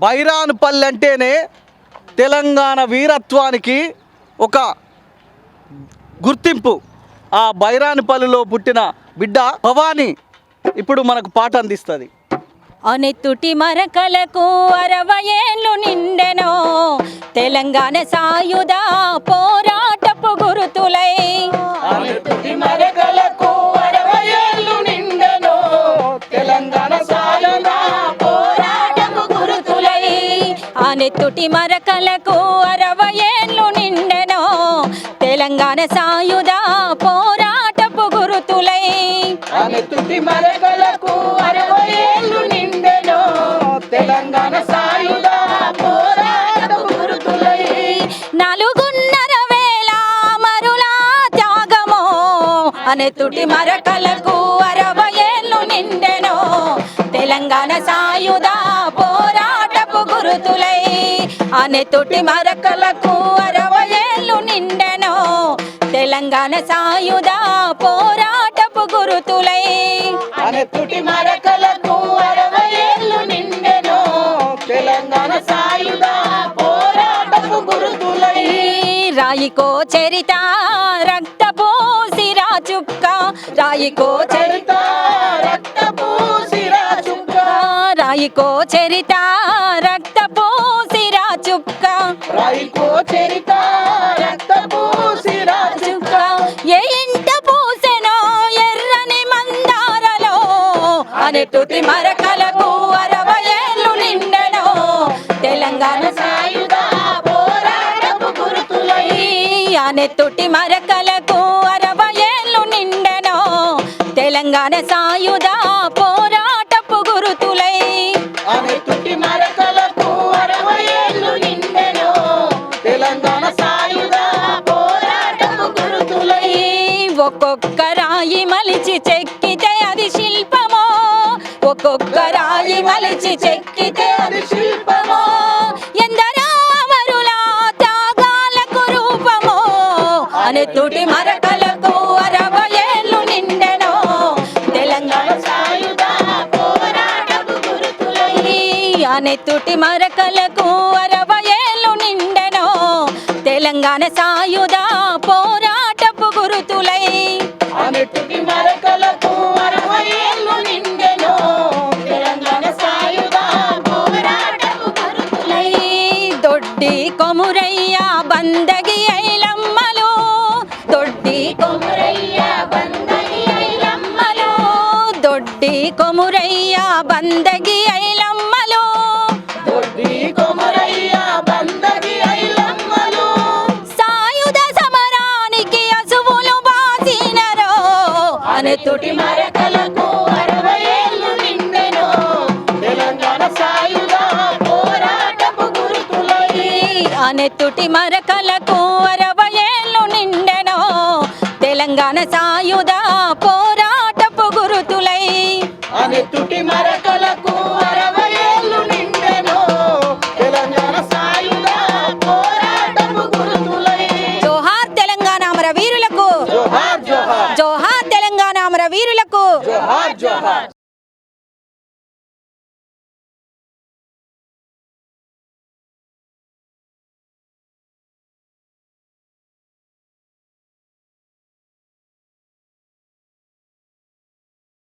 బైరాన్పల్లి అంటేనే తెలంగాణ వీరత్వానికి ఒక గుర్తింపు. ఆ బైరాన్పల్లిలో పుట్టిన బిడ్డ భవానీ ఇప్పుడు మనకు పాట అందిస్తుంది. అనెత్తుటి మరకలకు 60 ఏళ్ళు నిండెనో తెలంగాణ సాయుధ పోరాటపు గురుతులై. అనెత్తుటి మరకలకు 60 ఏళ్ళు నిండెనో తెలంగాణ సాయుధ పోరాటపు గురుతులై. అనెత్తుటి మరకలకు 60 ఏళ్ళు నిండెనో తెలంగాణ సాయుధ పోరాటపు గురుతులై. అనెత్తుటి మరకలకు 60 ఏళ్ళు నిండెనో తెలంగాణ సాయుధ పోరాటపు గురుతులై. 4.5 వేల అమరుల త్యాగమో అనెత్తుటి మరకలకు 60 ఏళ్ళు నిండెనో తెలంగాణ సాయుధ పోరాటపు గురుతులై. అనెత్తుటి మరకలకు 60 ఏళ్ళు నిండెనో తెలంగాణ సాయుధ పోరాటపు గురుతులై. అనెత్తుటి మరకలకు 60 ఏళ్ళు నిండెనో తెలంగాణ సాయుధ పోరాటపు గురుతులై. రాయికో చరిత రక్తపు సిరా చుక్క, రాయికో చరిత రక్తపు సిరా చుక్క, రాయికో చరిత రక్తపు సిరా చుక్క, రాయికో చరిత రక్తపు సిరా చుక్క. ఏ ఇంట పూసెనో ఎర్రని మందారలో అనెత్తుటి మరకలకు 60 ఏళ్ళు నిండెనో తెలంగాణ సాయుధ పోరాటపు గురుతులై. అనెత్తుటి మరకలకు 60 ఏళ్ళు నిండెనో తెలంగాణ సాయుధ పోరాటపు గురుతులై. అనెత్తుటి మరకలకు 60 ఏళ్ళు నిండెనో తెలంగాణ సాయుధ పోరాటపు గురుతులై. ఒక్కొక్క రాయి మలిచి చెక్కితే అది శిల్పమో, ఒక్కొక్క రాయి మలిచి చెక్కితే అది శిల్పమో. ఎందరో అమరుల త్యాగాలకు రూపమో అనెత్తుటి మరకలకు 60 ఏళ్ళు నిండెనో తెలంగాణ సాయుధ పోరాటపు గురుతులై. అనెత్తుటి మరకలకు 60 ఏళ్ళు నిండెనో తెలంగాణ సాయుధ పోరాటపు గురుతులై. అనెత్తుటి మరకలకు 60 ఏళ్ళు నిండెనో తెలంగాణ సాయుధ పోరాటపు గురుతులై. దొడ్డి కొమురయ్య బందగి ఐలమ్మలు, దొడ్డి కొమురయ్య బందగి ఐలమ్మలు, దొడ్డి కొమురయ్య బందగి ఐలమ్మలు, దొడ్డి కొమురయ్య బందగి ఐలమ్మలు. సాయుధ సమరానికి అసువులు బాసినరో అనెత్తుటి మరకలకు 60 ఏళ్ళు నిండెనో తెలంగాణ సాయుధ పోరాటపు గురుతులై. అనెత్తుటి మరకలకు 60 ఏళ్ళు నిండెనో తెలంగాణ సాయుధ పోరాటపు గురుతులై. అనెత్తుటి మరకలకు 60 ఏళ్ళు నిండెనో తెలంగాణ సాయుధ పోరాటపు గురుతులై. జోహార్ తెలంగాణ అమర వీరులకు, జోహార్ జోహార్, జోహార్ తెలంగాణ అమర వీరులకు. జోహార్ జోహార్.